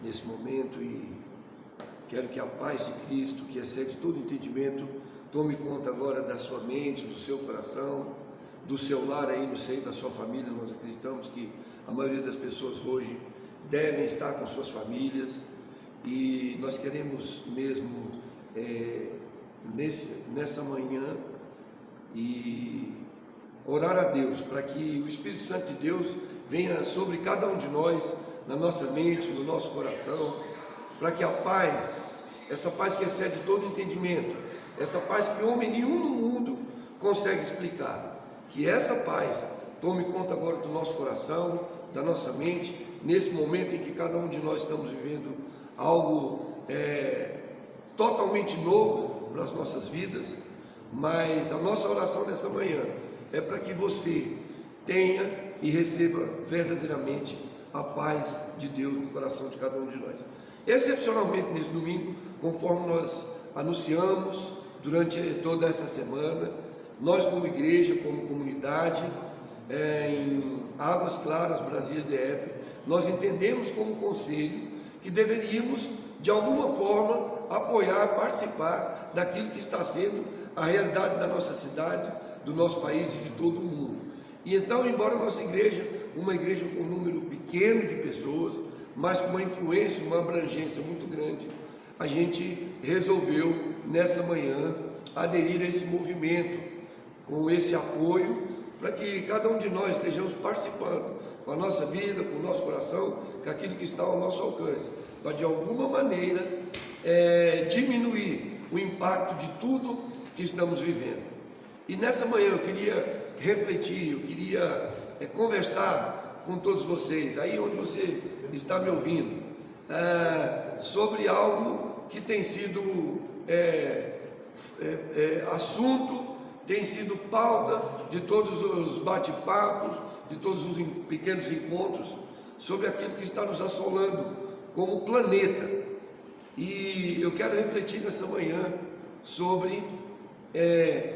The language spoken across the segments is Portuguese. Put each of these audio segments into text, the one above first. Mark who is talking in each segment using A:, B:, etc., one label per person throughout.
A: nesse momento e quero que a paz de Cristo, que excede todo entendimento, tome conta agora da sua mente, do seu coração, do seu lar aí no seio da sua família. Nós acreditamos que a maioria das pessoas hoje devem estar com suas famílias e nós queremos mesmo nessa manhã e orar a Deus para que o Espírito Santo de Deus venha sobre cada um de nós, na nossa mente, no nosso coração, para que a paz, essa paz que excede todo entendimento, essa paz que homem nenhum no mundo consegue explicar, que essa paz tome conta agora do nosso coração, da nossa mente, nesse momento em que cada um de nós estamos vivendo algo totalmente novo para as nossas vidas. Mas a nossa oração nessa manhã é para que você tenha e receba verdadeiramente a paz de Deus no coração de cada um de nós. Excepcionalmente nesse domingo, conforme nós anunciamos durante toda essa semana, nós como igreja, como comunidade, em Águas Claras, Brasília DF, nós entendemos como conselho que deveríamos de alguma forma apoiar, participar daquilo que está sendo a realidade da nossa cidade, do nosso país e de todo o mundo. E então, embora a nossa igreja, uma igreja com um número pequeno de pessoas, mas com uma influência, uma abrangência muito grande, a gente resolveu nessa manhã aderir a esse movimento, com esse apoio, para que cada um de nós estejamos participando com a nossa vida, com o nosso coração, com aquilo que está ao nosso alcance, para de alguma maneira diminuir o impacto de tudo que estamos vivendo. E nessa manhã eu queria refletir, eu queria conversar com todos vocês, aí onde você está me ouvindo, sobre algo que tem sido assunto, tem sido pauta de todos os bate-papos, de todos os pequenos encontros, sobre aquilo que está nos assolando como planeta. E eu quero refletir nessa manhã sobre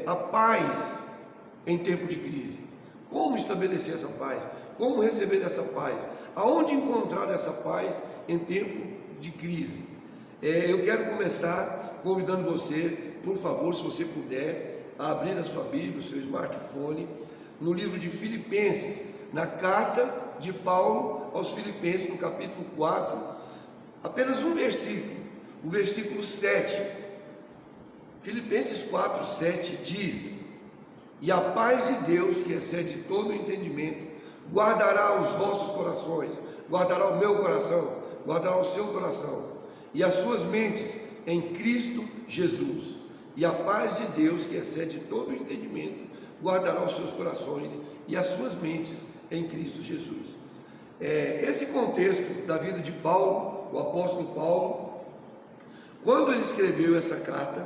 A: a paz em tempo de crise. Como estabelecer essa paz? Como receber essa paz? Aonde encontrar essa paz em tempo de crise? Eu quero começar convidando você, por favor, se você puder, a abrir a sua Bíblia, o seu smartphone, no livro de Filipenses, na carta de Paulo aos Filipenses, no capítulo 4, apenas um versículo, o versículo 7. Filipenses 4, 7 diz: e a paz de Deus, que excede todo o entendimento, guardará os vossos corações, guardará o meu coração, guardará o seu coração, e as suas mentes em Cristo Jesus. E a paz de Deus, que excede todo o entendimento, guardará os seus corações e as suas mentes em Cristo Jesus. Esse contexto da vida de Paulo, o apóstolo Paulo, quando ele escreveu essa carta,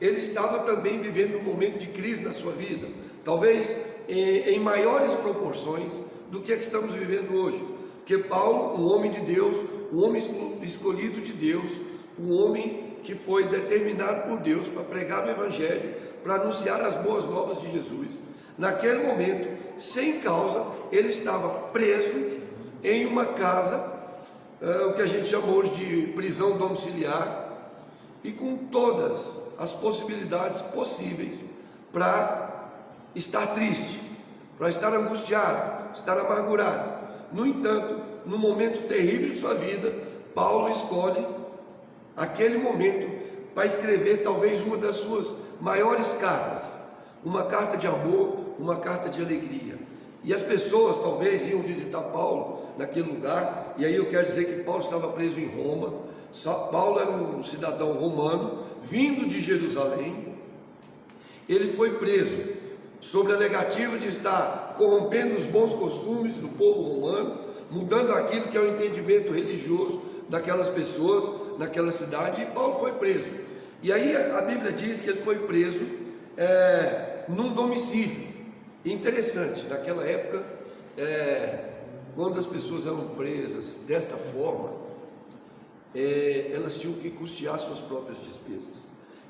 A: ele estava também vivendo um momento de crise na sua vida, talvez em maiores proporções do que estamos vivendo hoje. Porque Paulo, um homem de Deus, um homem escolhido de Deus, um homem que foi determinado por Deus para pregar o Evangelho, para anunciar as boas novas de Jesus, naquele momento, sem causa, ele estava preso em uma casa, o que a gente chamou de prisão domiciliar, e com todas as possibilidades possíveis para estar triste, para estar angustiado, estar amargurado. No entanto, no momento terrível de sua vida, Paulo escolhe aquele momento para escrever talvez uma das suas maiores cartas, uma carta de amor, uma carta de alegria. E as pessoas talvez iam visitar Paulo naquele lugar, e aí eu quero dizer que Paulo estava preso em Roma. Paulo era um cidadão romano, vindo de Jerusalém. Ele foi preso sob a negativa de estar corrompendo os bons costumes do povo romano, mudando aquilo que é o entendimento religioso daquelas pessoas naquela cidade, e Paulo foi preso. E aí a Bíblia diz que ele foi preso num domicílio. Interessante, naquela época, quando as pessoas eram presas desta forma, elas tinham que custear suas próprias despesas.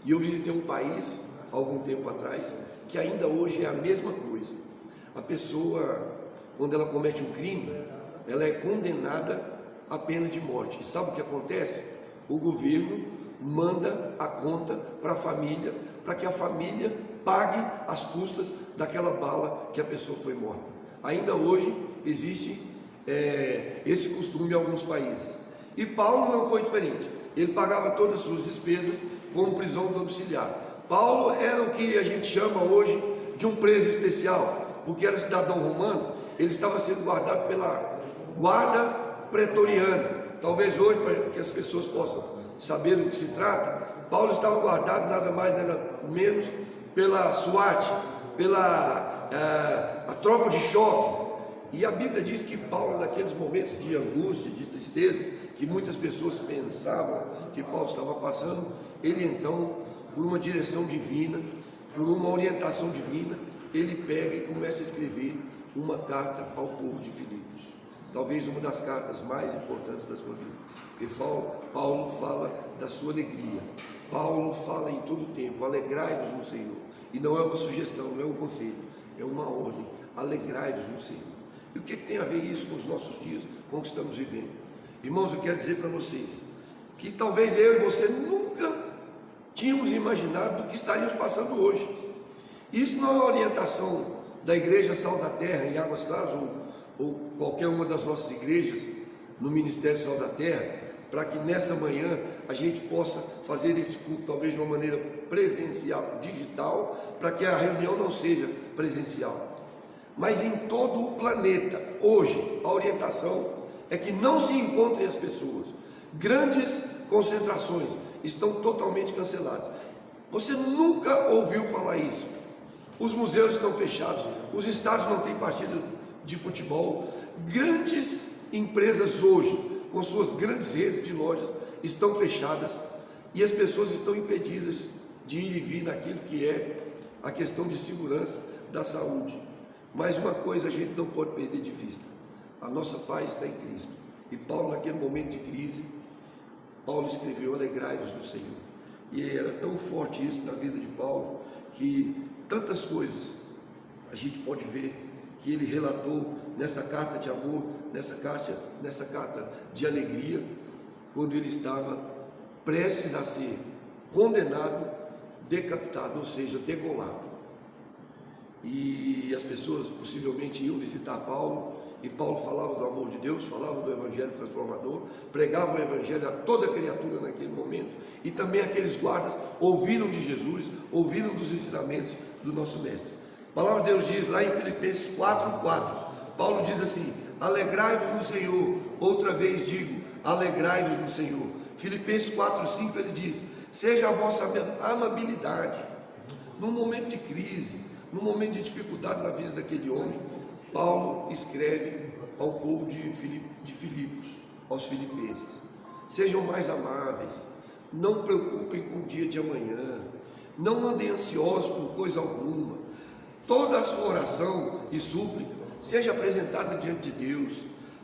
A: E eu visitei um país, algum tempo atrás, que ainda hoje é a mesma coisa. A pessoa, quando ela comete um crime, ela é condenada a pena de morte. E sabe o que acontece? O governo manda a conta para a família, para que a família pague as custas daquela bala que a pessoa foi morta. Ainda hoje existe esse costume em alguns países. E Paulo não foi diferente. Ele pagava todas as suas despesas como prisão domiciliar. Paulo era o que a gente chama hoje de um preso especial, porque era cidadão romano. Ele estava sendo guardado pela guarda pretoriana. Talvez hoje, para que as pessoas possam saber do que se trata, Paulo estava guardado nada mais nada menos pela SWAT, pela a tropa de choque. E a Bíblia diz que Paulo, naqueles momentos de angústia, de tristeza, que muitas pessoas pensavam que Paulo estava passando, ele então, por uma direção divina, por uma orientação divina, ele pega e começa a escrever uma carta ao povo de Filipos. Talvez uma das cartas mais importantes da sua vida, porque Paulo fala da sua alegria. Paulo fala em todo o tempo: alegrai-vos no Senhor. E não é uma sugestão, não é um conselho, é uma ordem: alegrai-vos no Senhor. E o que tem a ver isso com os nossos dias, com o que estamos vivendo? Irmãos, eu quero dizer para vocês que talvez eu e você nunca tínhamos imaginado do que estaríamos passando hoje. Isso não é uma orientação da Igreja Sal da Terra em Águas Claras ou qualquer uma das nossas igrejas no Ministério Sal da Terra, para que nessa manhã a gente possa fazer esse culto talvez de uma maneira presencial, digital, para que a reunião não seja presencial. Mas em todo o planeta, hoje, a orientação é que não se encontrem as pessoas. Grandes concentrações estão totalmente canceladas. Você nunca ouviu falar isso. Os museus estão fechados, os estádios não têm partida de futebol. Grandes empresas hoje, com suas grandes redes de lojas, estão fechadas e as pessoas estão impedidas de ir e vir naquilo que é a questão de segurança da saúde. Mas uma coisa a gente não pode perder de vista: a nossa paz está em Cristo. E Paulo, naquele momento de crise, Paulo escreveu: alegrai-vos no Senhor. E era tão forte isso na vida de Paulo, que tantas coisas a gente pode ver que ele relatou nessa carta de amor, nessa carta de alegria, quando ele estava prestes a ser condenado, decapitado, ou seja, degolado. E as pessoas possivelmente iam visitar Paulo, e Paulo falava do amor de Deus, falava do Evangelho transformador, pregava o Evangelho a toda criatura naquele momento, e também aqueles guardas ouviram de Jesus, ouviram dos ensinamentos do nosso Mestre. A palavra de Deus diz lá em Filipenses 4:4, Paulo diz assim: alegrai-vos no Senhor. Outra vez digo, alegrai-vos no Senhor. Filipenses 4:5 ele diz: seja a vossa amabilidade. Num momento de crise, num momento de dificuldade na vida daquele homem, Paulo escreve ao povo de Filipos, aos filipenses: sejam mais amáveis, não preocupem com o dia de amanhã, não andem ansiosos por coisa alguma, toda a sua oração e súplica seja apresentada diante de Deus.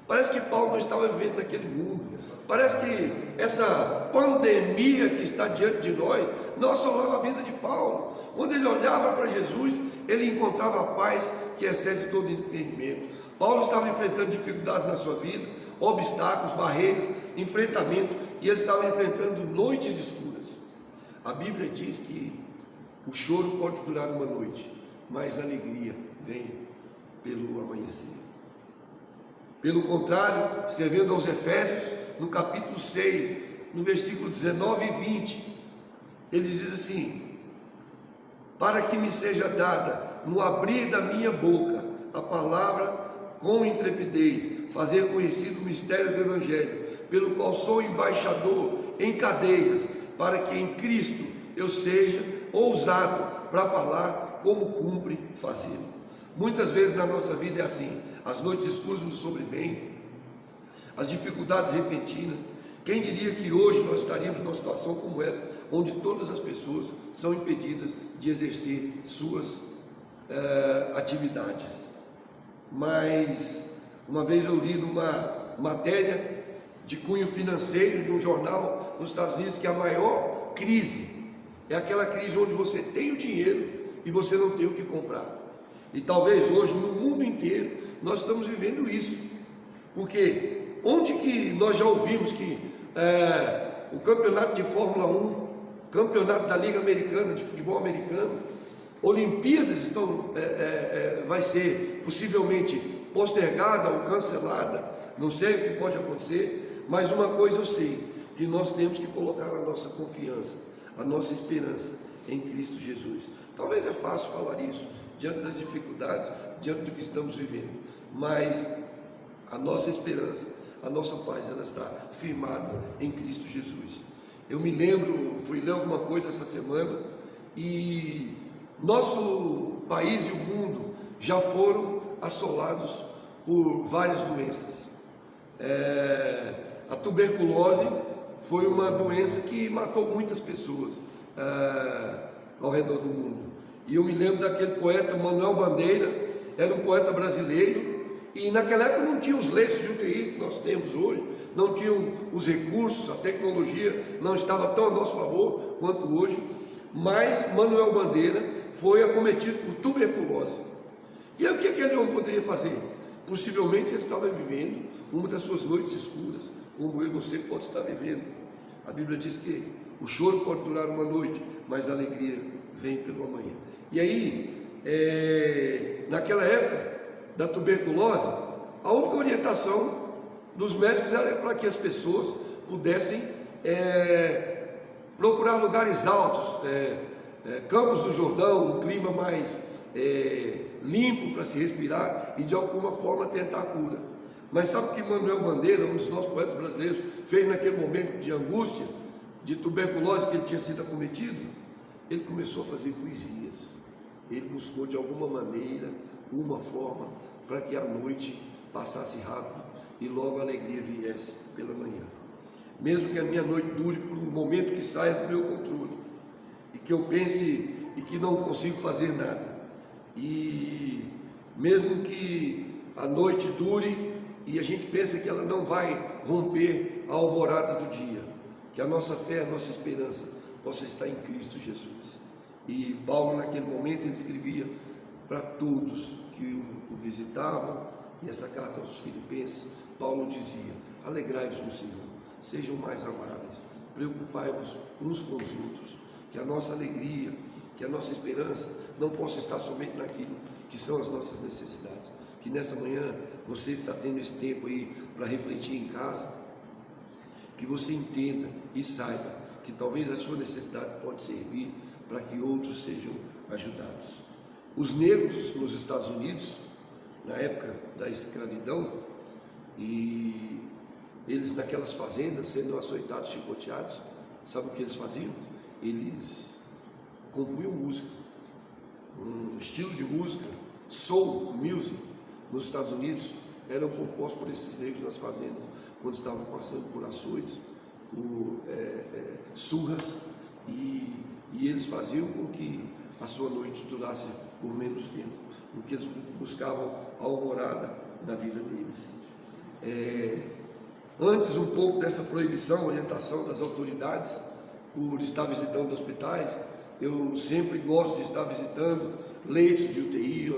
A: Parece que Paulo não estava vivendo naquele mundo. Parece que essa pandemia que está diante de nós não assolava a vida de Paulo. Quando ele olhava para Jesus, ele encontrava a paz que excede todo entendimento. Paulo estava enfrentando dificuldades na sua vida, obstáculos, barreiras, enfrentamento, e ele estava enfrentando noites escuras. A Bíblia diz que o choro pode durar uma noite, mas a alegria vem pelo amanhecer. Pelo contrário, escrevendo aos Efésios, no capítulo 6, no versículo 19 e 20, ele diz assim: para que me seja dada, no abrir da minha boca, a palavra com intrepidez, fazer conhecido o mistério do Evangelho, pelo qual sou embaixador em cadeias, para que em Cristo eu seja ousado para falar como cumpre fazê-lo. Muitas vezes na nossa vida é assim: as noites escuras nos sobrevêm, as dificuldades repentinas. Quem diria que hoje nós estaríamos numa situação como essa, onde todas as pessoas são impedidas de exercer suas atividades. Mas uma vez eu li numa matéria de cunho financeiro de um jornal nos Estados Unidos que a maior crise é aquela crise onde você tem o dinheiro e você não tem o que comprar. E talvez hoje no mundo inteiro nós estamos vivendo isso, porque onde que nós já ouvimos que o campeonato de Fórmula 1, campeonato da Liga Americana, de futebol americano, Olimpíadas vai ser possivelmente postergada ou cancelada, não sei o que pode acontecer, mas uma coisa eu sei, que nós temos que colocar a nossa confiança, a nossa esperança em Cristo Jesus. Talvez é fácil falar isso, diante das dificuldades, diante do que estamos vivendo, mas a nossa esperança, a nossa paz, ela está firmada em Cristo Jesus. Eu me lembro, fui ler alguma coisa essa semana, e nosso país e o mundo já foram assolados por várias doenças. A tuberculose foi uma doença que matou muitas pessoas ao redor do mundo. E eu me lembro daquele poeta Manuel Bandeira, era um poeta brasileiro, e naquela época não tinha os leitos de UTI que nós temos hoje, não tinham os recursos, a tecnologia não estava tão a nosso favor quanto hoje, mas Manuel Bandeira foi acometido por tuberculose. E aí o que aquele homem poderia fazer? Possivelmente ele estava vivendo uma das suas noites escuras, como eu e você pode estar vivendo. A Bíblia diz que o choro pode durar uma noite, mas a alegria vem pelo amanhã. E aí, naquela época da tuberculose, a única orientação dos médicos era para que as pessoas pudessem procurar lugares altos, Campos do Jordão, um clima mais limpo para se respirar e de alguma forma tentar a cura. Mas sabe o que Manuel Bandeira, um dos nossos poetas brasileiros, fez naquele momento de angústia, de tuberculose que ele tinha sido acometido? Ele começou a fazer poesias. Ele buscou de alguma maneira, uma forma, para que a noite passasse rápido e logo a alegria viesse pela manhã. Mesmo que a minha noite dure por um momento que saia do meu controle, e que eu pense e que não consigo fazer nada, e mesmo que a noite dure e a gente pensa que ela não vai romper a alvorada do dia, que a nossa fé, a nossa esperança possa estar em Cristo Jesus. E Paulo naquele momento ele escrevia para todos que o visitavam, e essa carta aos Filipenses, Paulo dizia: alegrai-vos no Senhor, sejam mais amáveis, preocupai-vos uns com os outros, que a nossa alegria, que a nossa esperança não possa estar somente naquilo que são as nossas necessidades. Que nessa manhã você está tendo esse tempo aí para refletir em casa, que você entenda e saiba que talvez a sua necessidade pode servir para que outros sejam ajudados. Os negros nos Estados Unidos, na época da escravidão, e eles naquelas fazendas sendo açoitados, chicoteados, sabe o que eles faziam? Eles compunham música, um estilo de música, soul music, nos Estados Unidos, eram compostos por esses negros nas fazendas, quando estavam passando por açoites, por surras, e eles faziam com que a sua noite durasse por menos tempo, porque eles buscavam a alvorada da vida deles. Antes um pouco dessa proibição, orientação das autoridades, por estar visitando hospitais, eu sempre gosto de estar visitando leitos de UTI,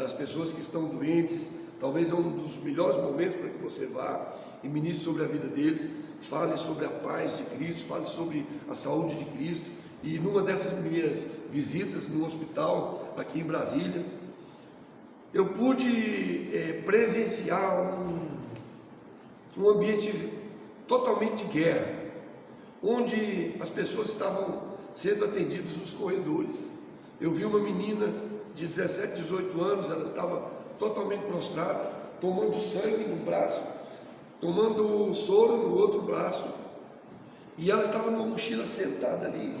A: as pessoas que estão doentes. Talvez é um dos melhores momentos para que você vá e ministre sobre a vida deles, fale sobre a paz de Cristo, fale sobre a saúde de Cristo. E numa dessas minhas visitas no hospital aqui em Brasília, eu pude presenciar um ambiente totalmente de guerra, onde as pessoas estavam sendo atendidas nos corredores. Eu vi uma menina de 17, 18 anos, ela estava totalmente prostrada, tomando sangue no braço, tomando soro no outro braço, e ela estava numa mochila sentada ali,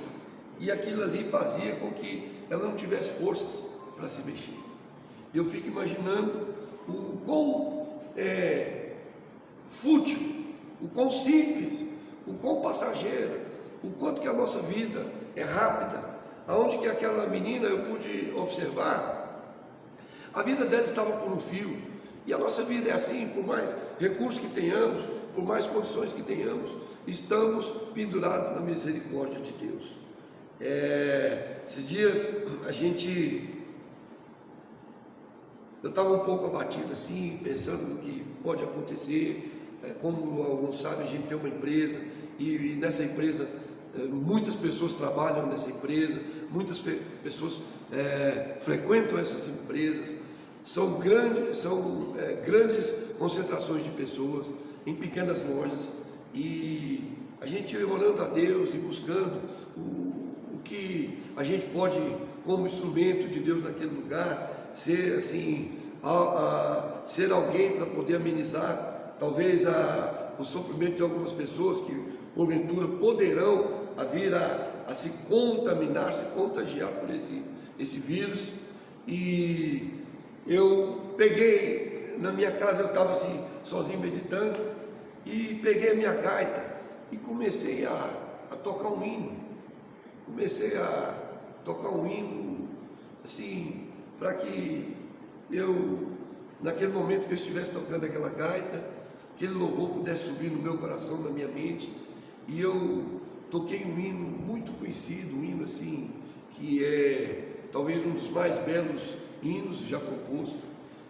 A: e aquilo ali fazia com que ela não tivesse forças para se mexer. Eu fico imaginando o quão fútil, o quão simples, o quão passageiro, o quanto que a nossa vida é rápida. Aonde que aquela menina, eu pude observar, a vida dela estava por um fio, e a nossa vida é assim, por mais recursos que tenhamos, por mais condições que tenhamos, estamos pendurados na misericórdia de Deus. Esses dias eu estava um pouco abatido assim, pensando no que pode acontecer, como alguns sabem, a gente tem uma empresa e nessa empresa muitas pessoas trabalham nessa empresa, muitas pessoas frequentam essas empresas, são grandes concentrações de pessoas em pequenas lojas, e a gente orando a Deus e buscando o que a gente pode, como instrumento de Deus naquele lugar, ser assim, ser alguém para poder amenizar talvez o sofrimento de algumas pessoas que porventura poderão vir a se contaminar, se contagiar por esse vírus. E eu peguei, na minha casa eu estava assim, sozinho meditando, e peguei a minha gaita e comecei a tocar um hino. Comecei a tocar um hino, assim, para que eu, naquele momento que eu estivesse tocando aquela gaita, aquele louvor pudesse subir no meu coração, na minha mente. E eu toquei um hino muito conhecido, um hino assim, que é talvez um dos mais belos hinos já composto.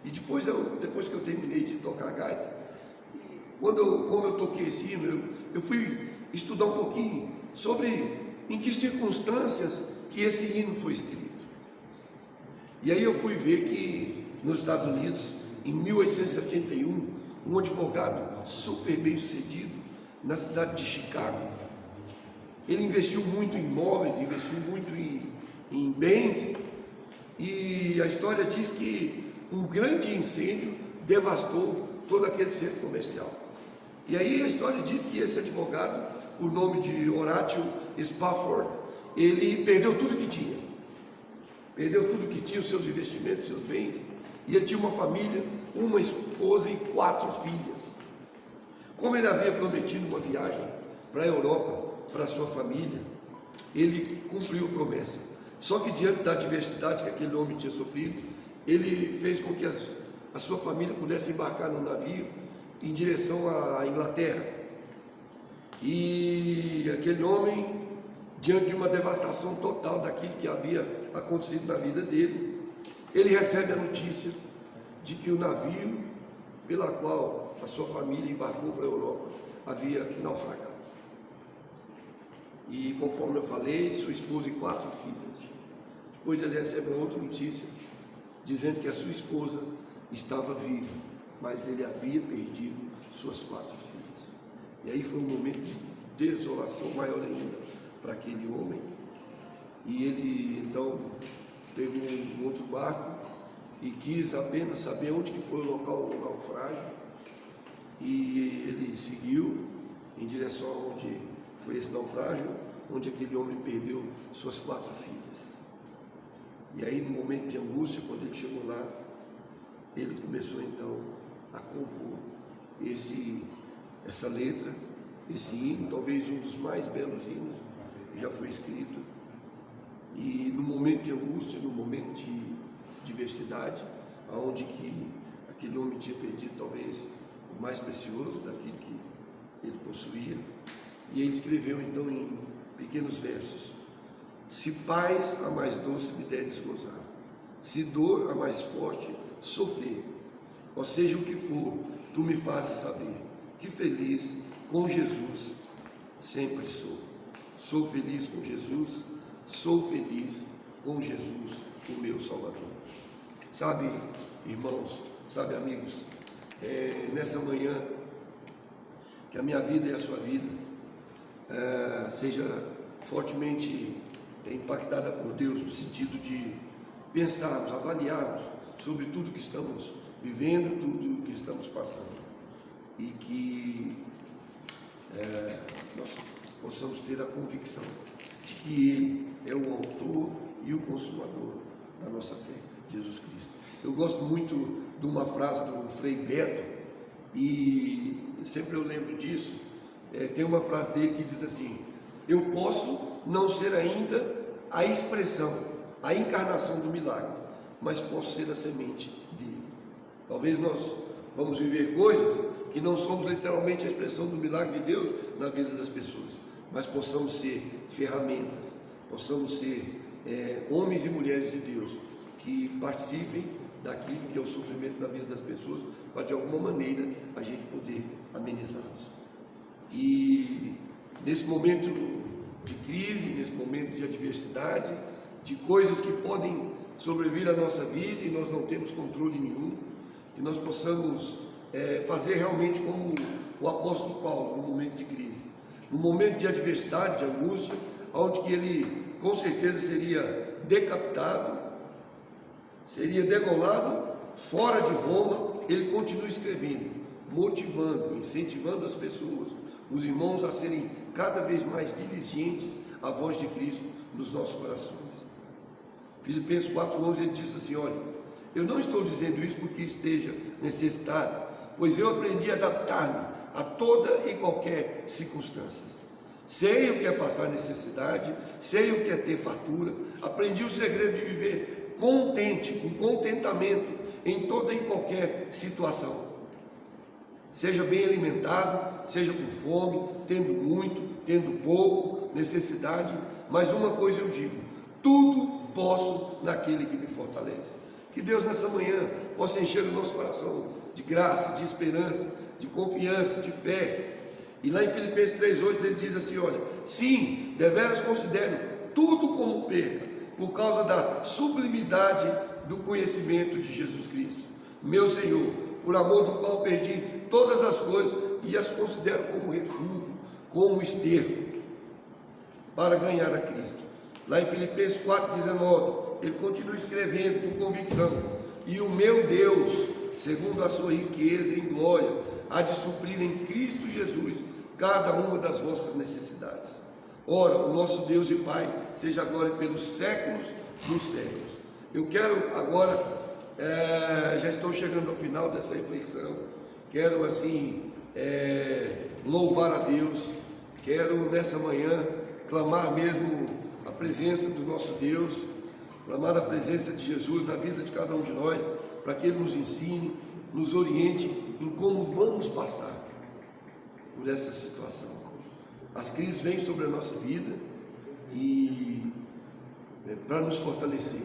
A: E depois que eu terminei de tocar a gaita, como eu toquei esse hino, eu fui estudar um pouquinho sobre em que circunstâncias que esse hino foi escrito. E aí eu fui ver que nos Estados Unidos, em 1871, um advogado super bem sucedido na cidade de Chicago, ele investiu muito em imóveis, investiu muito em bens, e a história diz que um grande incêndio devastou todo aquele centro comercial. E aí a história diz que esse advogado, por nome de Horatio Spafford, ele perdeu tudo que tinha. Perdeu tudo que tinha, os seus investimentos, seus bens. E ele tinha uma família, uma esposa e 4 filhas. Como ele havia prometido uma viagem para a Europa, para a sua família, ele cumpriu a promessa. Só que diante da adversidade que aquele homem tinha sofrido, ele fez com que a sua família pudesse embarcar no navio em direção à Inglaterra. E aquele homem, diante de uma devastação total daquilo que havia acontecido na vida dele, ele recebe a notícia de que o navio pela qual a sua família embarcou para a Europa havia naufragado. E conforme eu falei, sua esposa e 4 filhas. Depois ele recebe uma outra notícia, dizendo que a sua esposa estava viva, mas ele havia perdido suas 4 filhas. E aí foi um momento de desolação maior ainda para aquele homem. E ele então pegou um outro barco e quis apenas saber onde que foi o local do naufrágio. E ele seguiu em direção a onde foi esse naufrágio, onde aquele homem perdeu suas 4 filhas. E aí, no momento de angústia, quando ele chegou lá, ele começou então a compor essa letra, esse hino, talvez um dos mais belos hinos que já foi escrito. E no momento de angústia, no momento de diversidade, aonde que aquele homem tinha perdido talvez o mais precioso daquilo que ele possuía, e ele escreveu então em pequenos versos: se paz a mais doce me deres gozar, se dor a mais forte sofrer, ou seja o que for, tu me fazes saber que feliz com Jesus sempre sou. Sou feliz com Jesus, sou feliz com Jesus, o meu Salvador. Sabe, irmãos, sabe, amigos, nessa manhã, que a minha vida e a sua vida seja fortemente impactada por Deus, no sentido de pensarmos, avaliarmos sobre tudo que estamos vivendo, tudo que estamos passando, e que nós possamos ter a convicção de que Ele é o autor e o consumador da nossa fé, Jesus Cristo. Eu gosto muito de uma frase do Frei Beto, e sempre eu lembro disso. Tem uma frase dele que diz assim: eu posso não ser ainda a expressão, a encarnação do milagre, mas posso ser a semente dele. Talvez nós vamos viver coisas que não somos literalmente a expressão do milagre de Deus na vida das pessoas, mas possamos ser ferramentas, possamos ser homens e mulheres de Deus que participem daquilo que é o sofrimento da vida das pessoas, para de alguma maneira a gente poder amenizá-los. E nesse momento de crise, nesse momento de adversidade, de coisas que podem sobrevir à nossa vida e nós não temos controle nenhum, que nós possamos fazer realmente como o apóstolo Paulo no momento de crise, no momento de adversidade, de angústia, onde que ele com certeza seria decapitado, seria degolado fora de Roma, ele continua escrevendo, motivando, incentivando as pessoas, os irmãos a serem cada vez mais diligentes à voz de Cristo nos nossos corações. Filipenses 4,11 ele diz assim: olha, eu não estou dizendo isso porque esteja necessitado, pois eu aprendi a adaptar-me a toda e qualquer circunstância. Sei o que é passar necessidade, sei o que é ter fartura, aprendi o segredo de viver contente, com contentamento em toda e qualquer situação. Seja bem alimentado, seja com fome, tendo muito, tendo pouco, necessidade, mas uma coisa eu digo: tudo posso naquele que me fortalece. Que Deus nessa manhã possa encher o nosso coração de graça, de esperança, de confiança, de fé. E lá em Filipenses 3,8 ele diz assim: olha, sim, deveras considero tudo como perda, por causa da sublimidade do conhecimento de Jesus Cristo, meu Senhor, por amor do qual perdi todas as coisas e as considero como refúgio, como esterco, para ganhar a Cristo. Lá em Filipenses 4,19 ele continua escrevendo com convicção: e o meu Deus, segundo a sua riqueza em glória, há de suprir em Cristo Jesus cada uma das vossas necessidades. Ora, o nosso Deus e Pai seja a glória pelos séculos dos séculos. Eu quero agora, já estou chegando ao final dessa reflexão, quero assim louvar a Deus, quero nessa manhã clamar mesmo a presença do nosso Deus, clamar a presença de Jesus na vida de cada um de nós, para que Ele nos ensine, nos oriente em como vamos passar por essa situação. As crises vêm sobre a nossa vida e para nos fortalecer,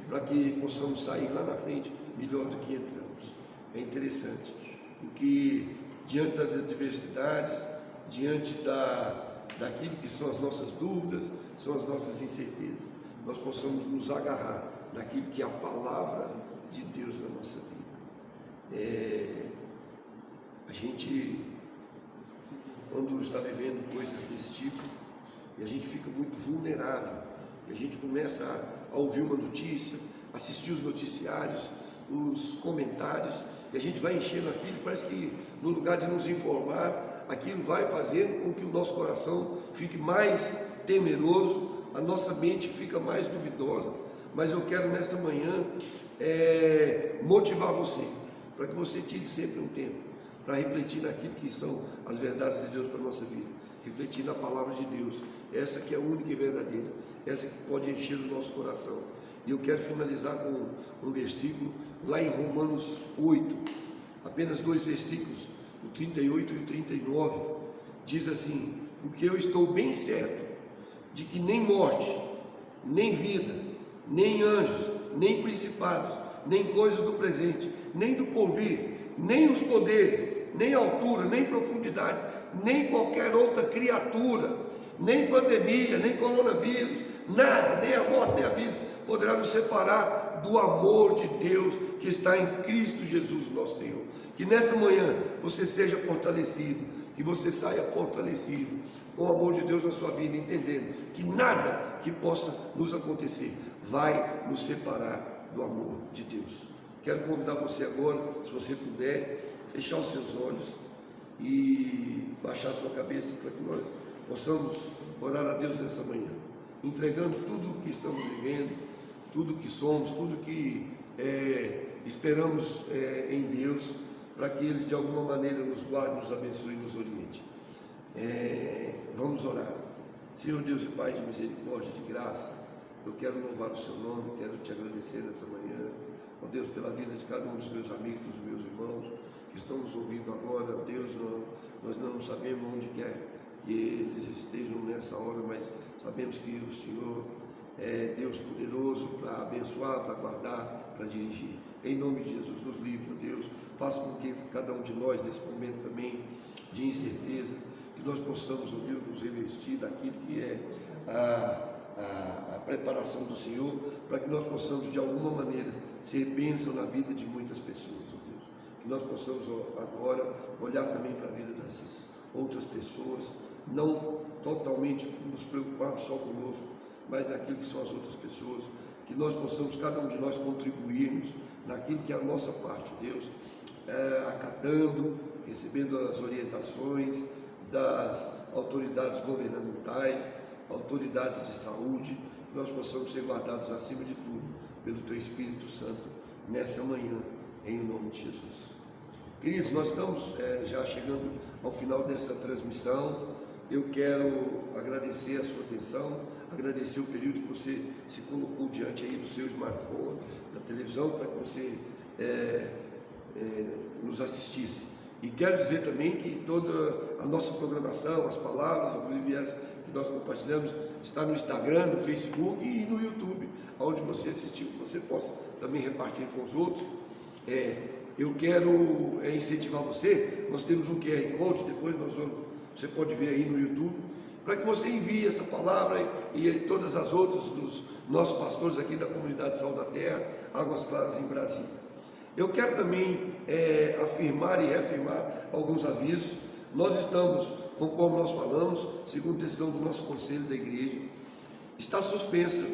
A: para que possamos sair lá na frente melhor do que entramos. É interessante, porque diante das adversidades, diante daquilo que são as nossas dúvidas, são as nossas incertezas, nós possamos nos agarrar naquilo que é a palavra de Deus na nossa vida. A gente, quando está vivendo coisas desse tipo, e a gente fica muito vulnerável, e a gente começa a ouvir uma notícia, assistir os noticiários, os comentários, e a gente vai enchendo aquilo, parece que no lugar de nos informar, aquilo vai fazendo com que o nosso coração fique mais temeroso, a nossa mente fica mais duvidosa. Mas eu quero nessa manhã motivar você, para que você tire sempre um tempo para refletir naquilo que são as verdades de Deus para a nossa vida, refletir na palavra de Deus, essa que é a única e verdadeira, essa que pode encher o nosso coração. E eu quero finalizar com um versículo lá em Romanos 8, apenas 2 versículos, o 38 e o 39, diz assim: porque eu estou bem certo de que nem morte, nem vida, nem anjos, nem principados, nem coisas do presente, nem do porvir, nem os poderes, nem altura, nem profundidade, nem qualquer outra criatura, nem pandemia, nem coronavírus, nada, nem a morte, nem a vida, poderá nos separar do amor de Deus que está em Cristo Jesus, nosso Senhor. Que nessa manhã você seja fortalecido, que você saia fortalecido com o amor de Deus na sua vida, entendendo que nada que possa nos acontecer vai nos separar do amor de Deus. Quero convidar você agora, se você puder, fechar os seus olhos e baixar a sua cabeça, para que nós possamos orar a Deus nessa manhã, entregando tudo o que estamos vivendo, tudo o que somos, tudo o que esperamos em Deus, para que Ele de alguma maneira nos guarde, nos abençoe e nos oriente. Vamos orar. Senhor Deus e Pai de misericórdia, de graça, eu quero louvar o seu nome, quero te agradecer nessa manhã, ó Deus, pela vida de cada um dos meus amigos, dos meus irmãos que estão nos ouvindo agora. Ó Deus, nós não sabemos onde quer que eles estejam nessa hora, mas sabemos que o Senhor é Deus poderoso para abençoar, para guardar, para dirigir. Em nome de Jesus, nos livre, meu Deus. Faça com que cada um de nós, nesse momento também de incerteza, que nós possamos, meu Deus, nos revestir daquilo que é a preparação do Senhor, para que nós possamos, de alguma maneira, ser bênção na vida de muitas pessoas, meu Deus. Que nós possamos agora olhar também para a vida dessas outras pessoas, não totalmente nos preocuparmos só conosco, mas naquilo que são as outras pessoas, que nós possamos, cada um de nós, contribuirmos naquilo que é a nossa parte, Deus, acatando, recebendo as orientações das autoridades governamentais, autoridades de saúde, que nós possamos ser guardados acima de tudo pelo Teu Espírito Santo nessa manhã, em nome de Jesus. Queridos, nós estamos já chegando ao final dessa transmissão. Eu quero agradecer a sua atenção, agradecer o período que você se colocou diante aí do seu smartphone, da televisão, para que você nos assistisse. E quero dizer também que toda a nossa programação, as palavras, inclusive essa que nós compartilhamos, está no Instagram, no Facebook e no YouTube, onde você assistiu, você possa também repartir com os outros. Eu quero incentivar você, nós temos um QR Code, depois você pode ver aí no YouTube, para que você envie essa palavra e todas as outras dos nossos pastores aqui da comunidade Sal da Terra, Águas Claras em Brasília. Eu quero também afirmar e reafirmar alguns avisos. Nós estamos, conforme nós falamos, segundo decisão do nosso conselho da igreja, está suspensa,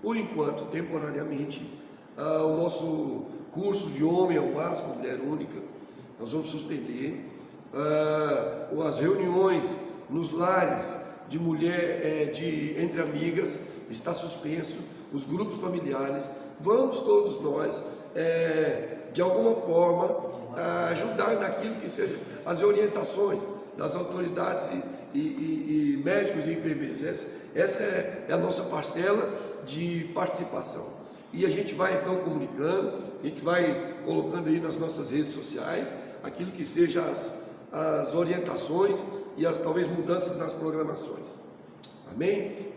A: por enquanto, temporariamente, o nosso curso de homem ao máximo, mulher única. Nós vamos suspender as reuniões nos lares de mulher, entre amigas, está suspenso, os grupos familiares. Vamos todos nós, de alguma forma, ajudar naquilo que sejam as orientações das autoridades e médicos e enfermeiros. Essa é a nossa parcela de participação. E a gente vai então comunicando, a gente vai colocando aí nas nossas redes sociais aquilo que seja as orientações e talvez mudanças nas programações. Amém?